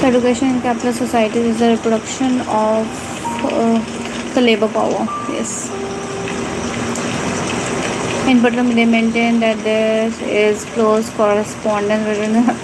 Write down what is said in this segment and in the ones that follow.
Education in capitalist societies is the reproduction of the labor power. Yes. In particular, they maintain that there is close correspondence between the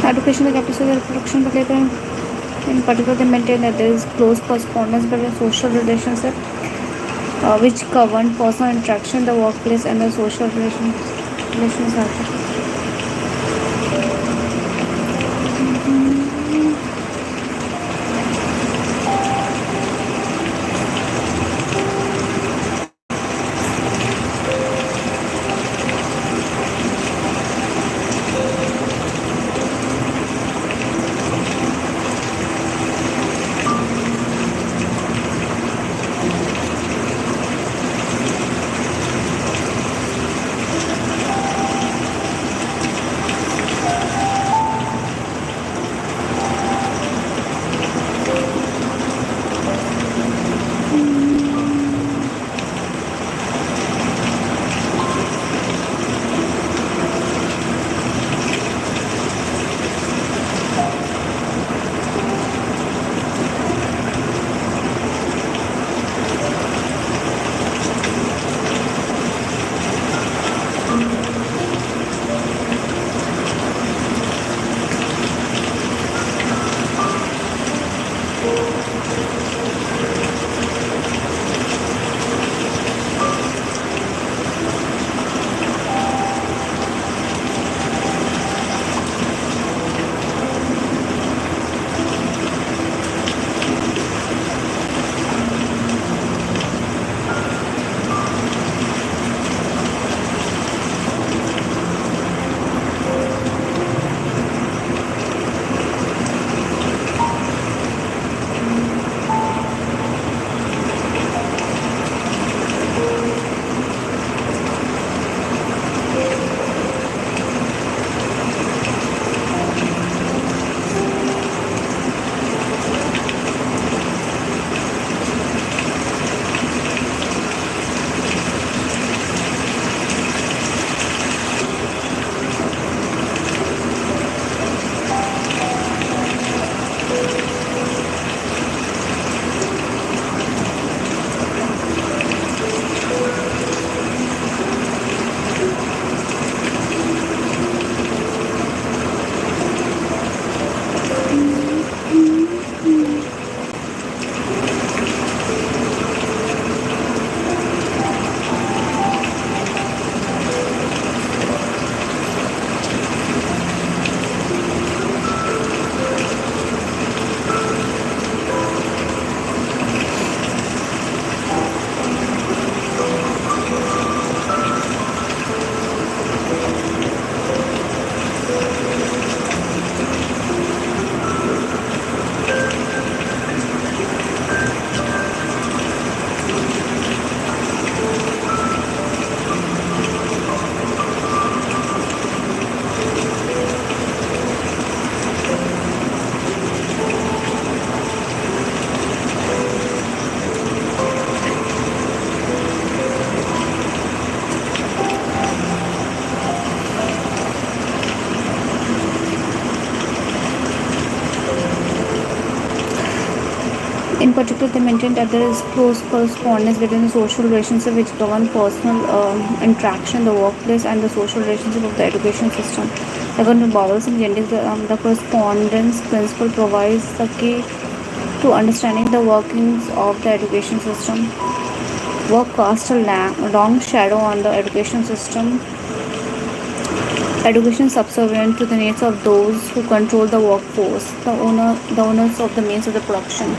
education, the capitalist is the reproduction of labor. In particular, they maintain that there is close correspondence between social relationship, which govern personal interaction, the workplace, and the social relations. In particular, they maintain that there is close correspondence between the social relationship which govern personal interaction, the workplace, and the social relationship of the education system. According to Bowles and Jennings, the correspondence principle provides the key to understanding the workings of the education system. Work casts a long shadow on the education system. Education subservient to the needs of those who control the workforce, the owners of the means of the production.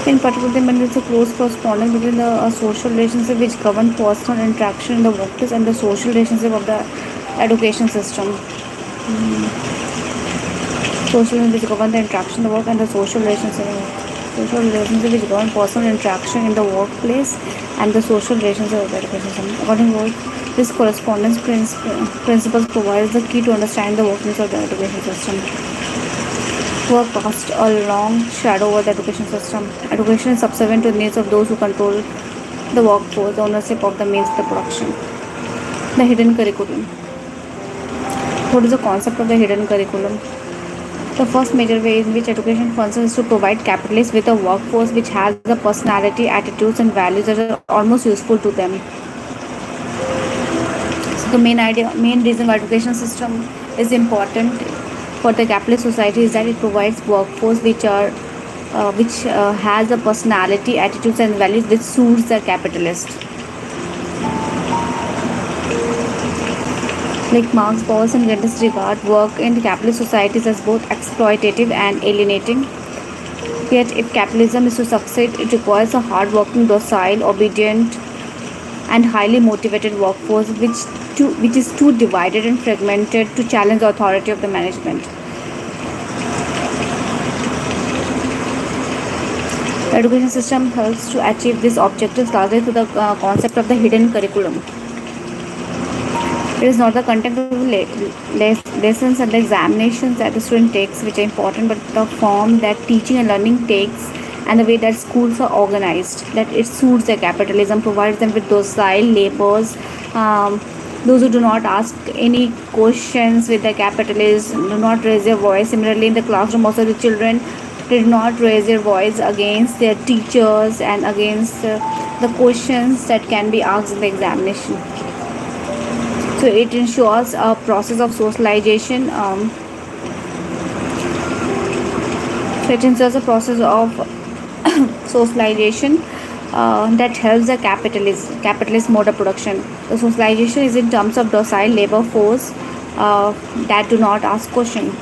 In particular, there is a close correspondence between the social relationship which govern personal interaction in the workplace and the social relationship of the education system. Social which govern the interaction in the work and the social relationship. Social relationship which govern personal interaction in the workplace and the social relationship of the education system. According to Wolff, this correspondence principles provides the key to understand the workings of the education system. Work casts a long shadow over the education system. Education is subservient to the needs of those who control the workforce, the ownership of the means of the production. The hidden curriculum. What is the concept of the hidden curriculum? The first major way in which education functions is to provide capitalists with a workforce which has the personality, attitudes, and values that are almost useful to them. So the main reason why education system is important for the capitalist society is that it provides workforce which has a personality, attitudes, and values which suits the capitalist. Like Marx, Bowles, and Geddes regard work in capitalist societies as both exploitative and alienating. Yet, if capitalism is to succeed, it requires a hard-working, docile, obedient, and highly motivated workforce which is too divided and fragmented to challenge the authority of the management. The education system helps to achieve these objectives largely through the concept of the hidden curriculum. It is not the content of lessons and the examinations that the student takes which are important, but the form that teaching and learning takes and the way that schools are organized, that it suits their capitalism, provides them with docile laborers, those who do not ask any questions with the capitalists, do not raise their voice. Similarly, in the classroom, also the children did not raise their voice against their teachers and against the questions that can be asked in the examination. So it ensures a process of socialization. So it ensures a process of socialization that helps the capitalist mode of production. The socialization is in terms of docile labor force that do not ask questions.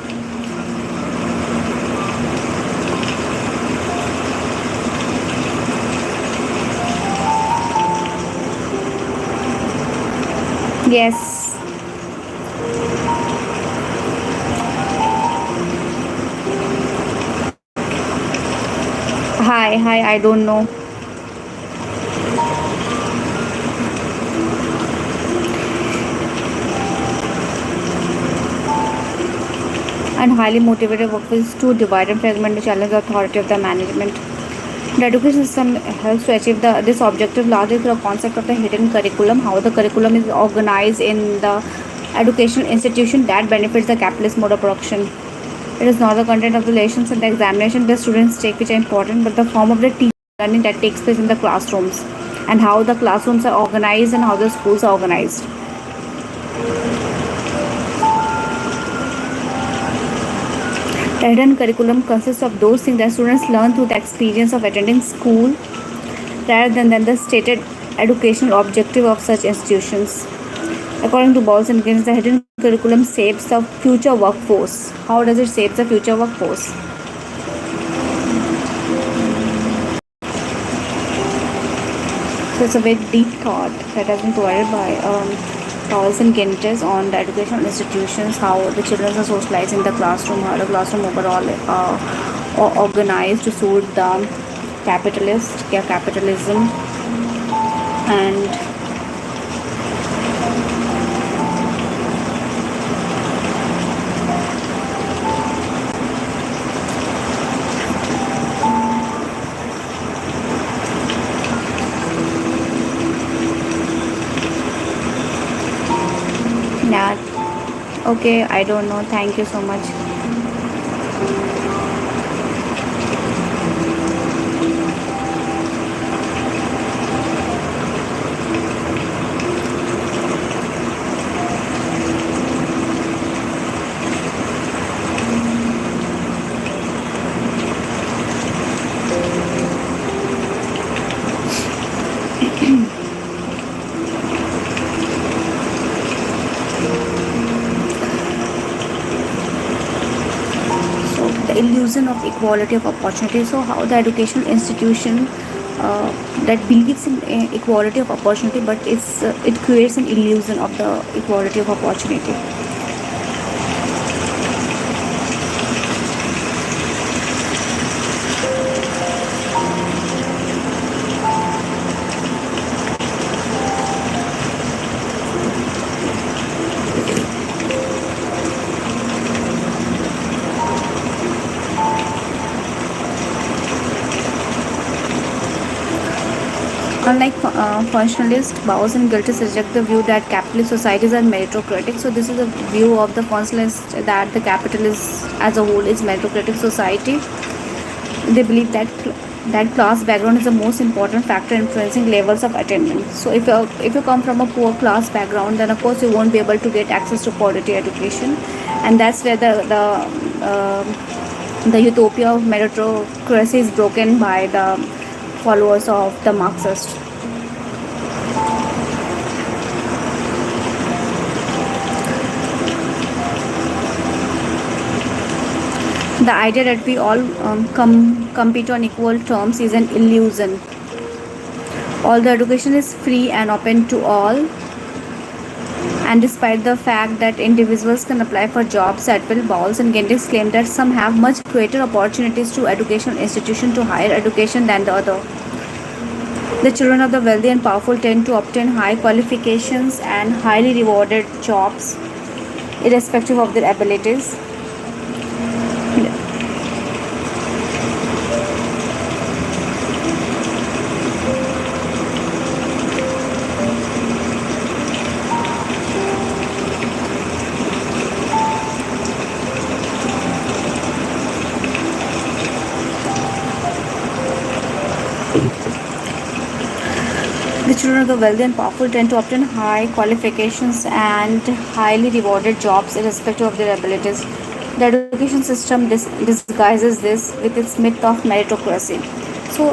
Yes. Hi, I don't know. And highly motivated workers to divide and fragment to challenge the authority of the management. The education system helps to achieve this objective largely through the concept of the hidden curriculum, how the curriculum is organized in the educational institution that benefits the capitalist mode of production. It is not the content of the lessons and the examination the students take which are important, but the form of the teaching learning that takes place in the classrooms and how the classrooms are organized and how the schools are organized. The hidden curriculum consists of those things that students learn through the experience of attending school rather than the stated educational objective of such institutions. According to Bowles and Gibbs, the hidden curriculum shapes the future workforce. How does it shape the future workforce? So it's a very deep thought that has been provided by Powell's and Gentes on the educational institutions, how the children are socialized in the classroom, how the classroom overall organized to suit the capitalism, and yeah, okay, I don't know. Thank you so much. So the illusion of equality of opportunity. So how the educational institution that believes in equality of opportunity, but it creates an illusion of the equality of opportunity. Unlike functionalists, Bowes and Giltis reject the view that capitalist societies are meritocratic. So this is a view of the functionalist that the capitalist as a whole is meritocratic society. They believe that class background is the most important factor influencing levels of attainment. So if you come from a poor class background, then of course you won't be able to get access to quality education, and that's where the utopia of meritocracy is broken by the followers of the Marxist. The idea that we all compete on equal terms is an illusion. Although education is free and open to all, and despite the fact that individuals can apply for jobs at will, Bowles and Gendis claim that some have much greater opportunities to educational institution to higher education than the other. The children of the wealthy and powerful tend to obtain high qualifications and highly rewarded jobs, irrespective of their abilities. The children of the wealthy and powerful tend to obtain high qualifications and highly rewarded jobs irrespective of their abilities. The education system disguises this with its myth of meritocracy. So,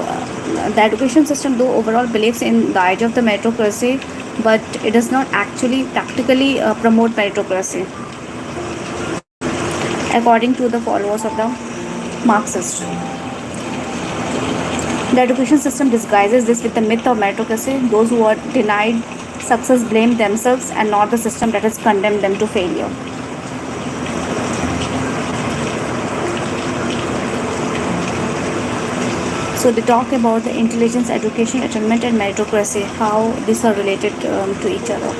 the education system, though overall believes in the idea of the meritocracy, but it does not actually practically promote meritocracy, according to the followers of the Marxist. The education system disguises this with the myth of meritocracy. Those who are denied success blame themselves and not the system that has condemned them to failure. So they talk about the intelligence, education, attainment, and meritocracy, how these are related to each other.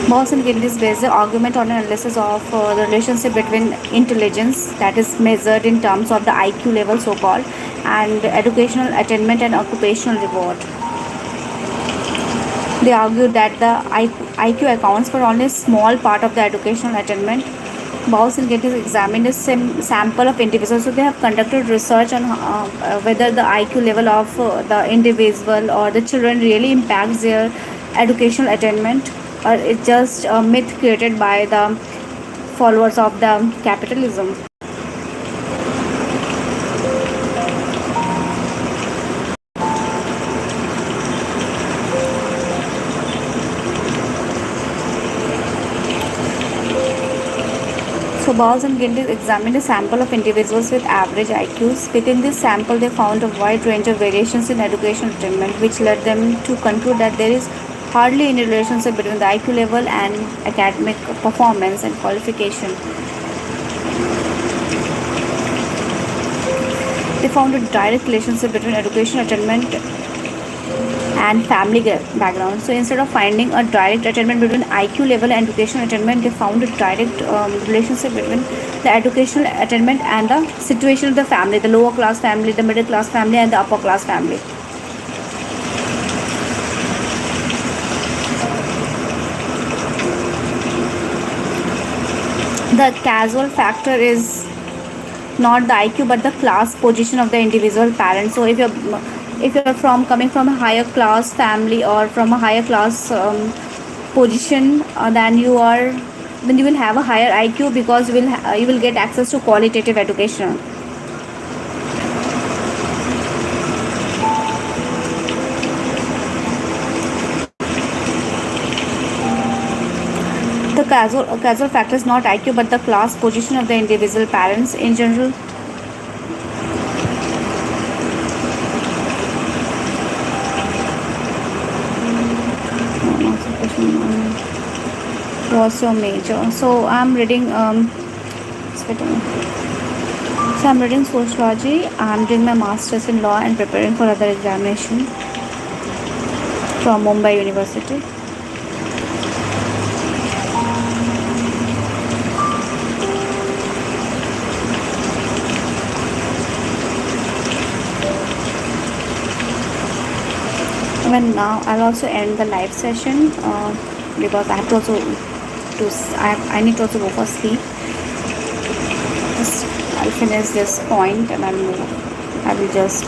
Bowles and Gillis base the argument on an analysis of the relationship between intelligence, that is measured in terms of the IQ level, so called, and educational attainment and occupational reward. They argue that the IQ accounts for only a small part of the educational attainment. Bowles and Gillis examined a sample of individuals, so they have conducted research on whether the IQ level of the individual or the children really impacts their educational attainment, or it's just a myth created by the followers of the capitalism. So So Bowles and Gintis examined a sample of individuals with average IQs. Within this sample, they found a wide range of variations in education attainment, which led them to conclude that there is hardly any relationship between the IQ level and academic performance and qualification. They found a direct relationship between education attainment and family background. So instead of finding a direct attainment between IQ level and educational attainment, they found a direct relationship between the educational attainment and the situation of the family, the lower class family, the middle class family, and the upper class family. The causal factor is not the IQ but the class position of the individual parent. So if you're from coming from a higher class family or from a higher class position, then you will have a higher IQ because you will get access to qualitative education. The causal factor is not IQ but the class position of the individual parents in general. What's your major? So I'm reading so I'm reading sociology. I'm doing my masters in law and preparing for other examination from Mumbai University. Even now I'll also end the live session because I have to also I need to also go for sleep. Just I'll finish this point and I'll move. I will just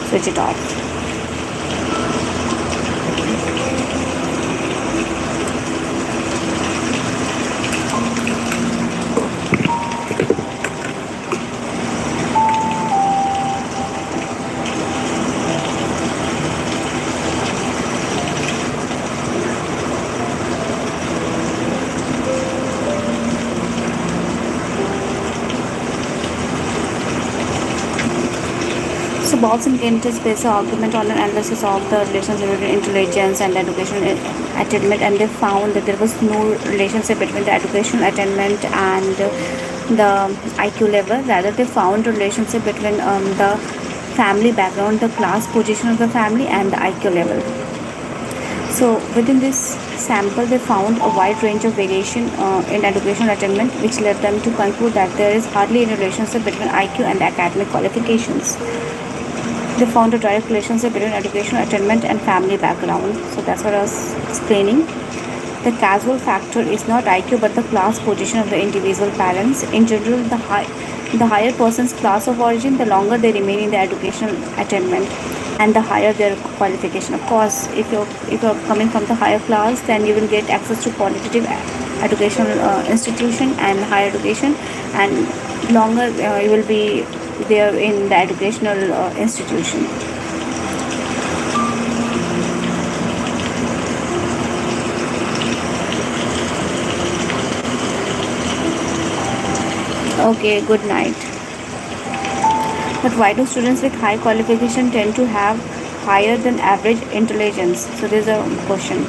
switch it off. So Bowles and Gintis based the argument on an analysis of the relationship between intelligence and educational attainment, and they found that there was no relationship between the educational attainment and the IQ level. Rather, they found a relationship between the family background, the class position of the family, and the IQ level. So within this sample, they found a wide range of variation in educational attainment, which led them to conclude that there is hardly any relationship between IQ and academic qualifications. They found a direct relationship between educational attainment and family background. So that's what I was explaining. The causal factor is not IQ but the class position of the individual parents. In general, the higher person's class of origin, the longer they remain in the educational attainment and the higher their qualification. Of course, if you're coming from the higher class, then you will get access to qualitative educational institution and higher education, and longer you will be there in the educational institution. Okay, good night. But why do students with high qualification tend to have higher than average intelligence? So there's a question.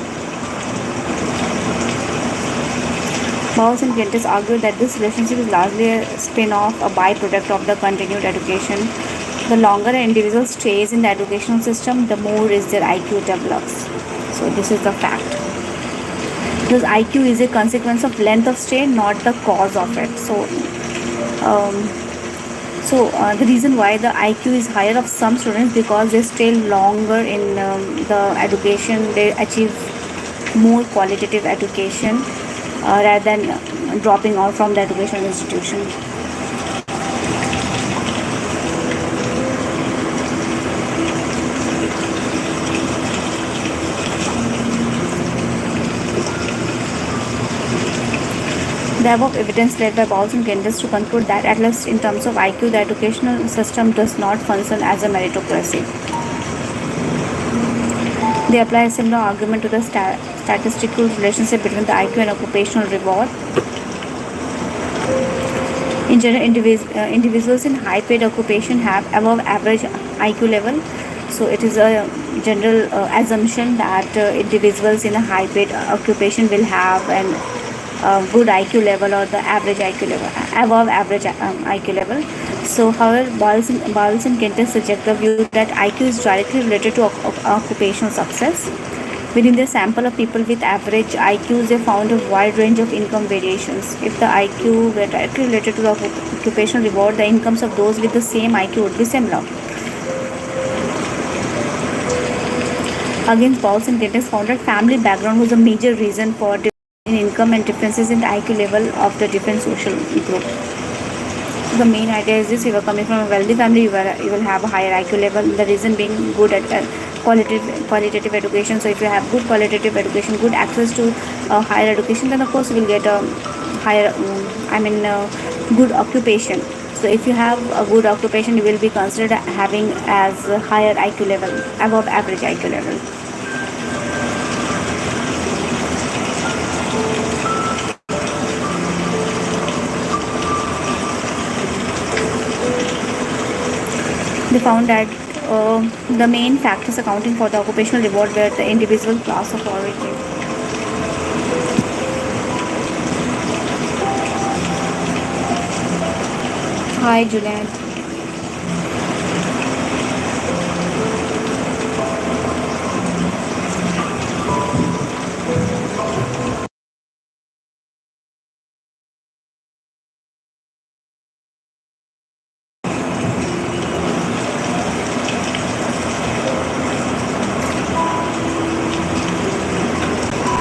Bowles and Gintis argue that this relationship is largely a spin-off, a byproduct of the continued education. The longer an individual stays in the educational system, the more is their IQ develops. So this is the fact. Because IQ is a consequence of length of stay, not the cause of it. The reason why the IQ is higher of some students because they stay longer in the education, they achieve more qualitative education rather than dropping out from the educational institution. The above evidence led by Bowles and Gintis to conclude that, at least in terms of IQ, the educational system does not function as a meritocracy. They apply a similar argument to the statistical relationship between the IQ and occupational reward. In general, individuals in high paid occupation have above average IQ level. So it is a general assumption that individuals in a high paid occupation will have an good IQ level or the average IQ level, above average IQ level. So, however, Bowles and Kentes suggest the view that IQ is directly related to occupational success. Within the sample of people with average IQs, they found a wide range of income variations. If the IQ were directly related to the occupational reward, the incomes of those with the same IQ would be similar. Again, Pauls and Dennis found that family background was a major reason for difference in income and differences in the IQ level of the different social group. So the main idea is this: if you are coming from a wealthy family, you will have a higher IQ level. The reason being good at qualitative education. So if you have good qualitative education, good access to higher education, then of course you will get a higher, good occupation. So if you have a good occupation, you will be considered having as a higher IQ level, above average IQ level. They found that the main factors accounting for the occupational reward were the individual class of origin. Hi, Juliet.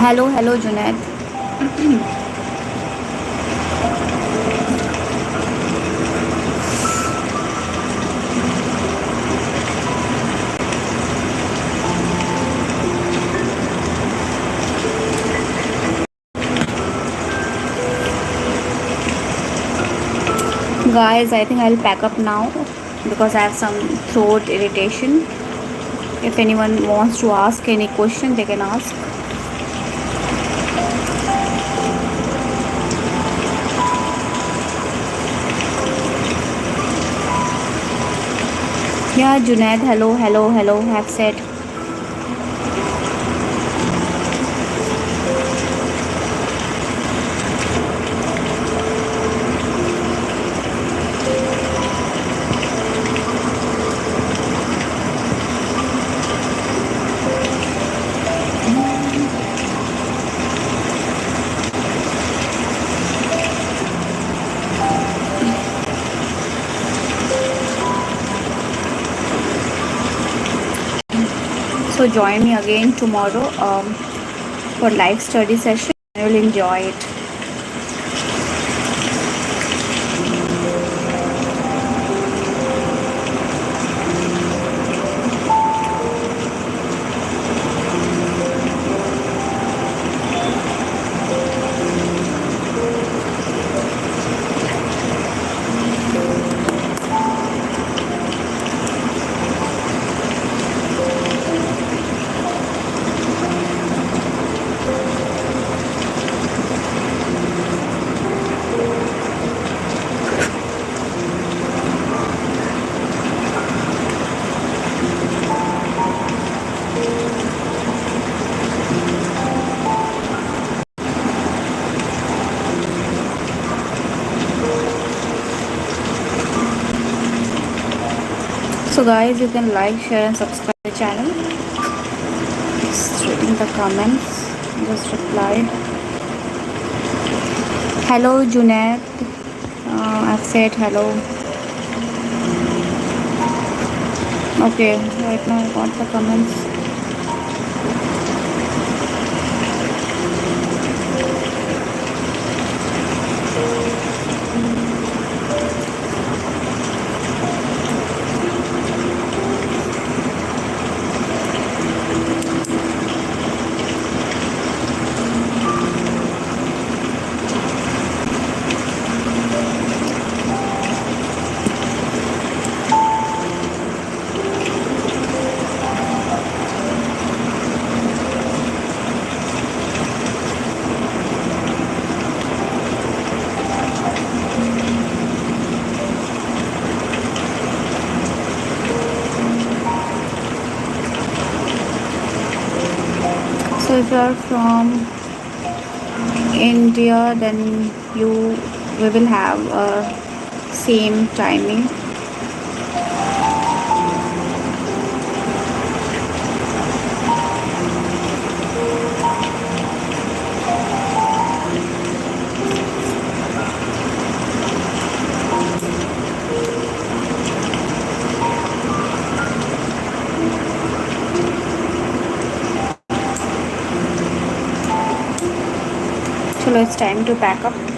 Hello, hello, Junaid. Guys, I think I'll pack up now because I have some throat irritation. If anyone wants to ask any question, they can ask. Yeah, Junaid, hello, hello, hello, have said. So join me again tomorrow for live study session. I will enjoy it. So guys, you can like, share and subscribe the channel. Just reading the comments. Just reply. Hello Junaid. I've said hello. Okay, right now I got the comments. if you are from India, then you we will have same timing. So it's time to pack up.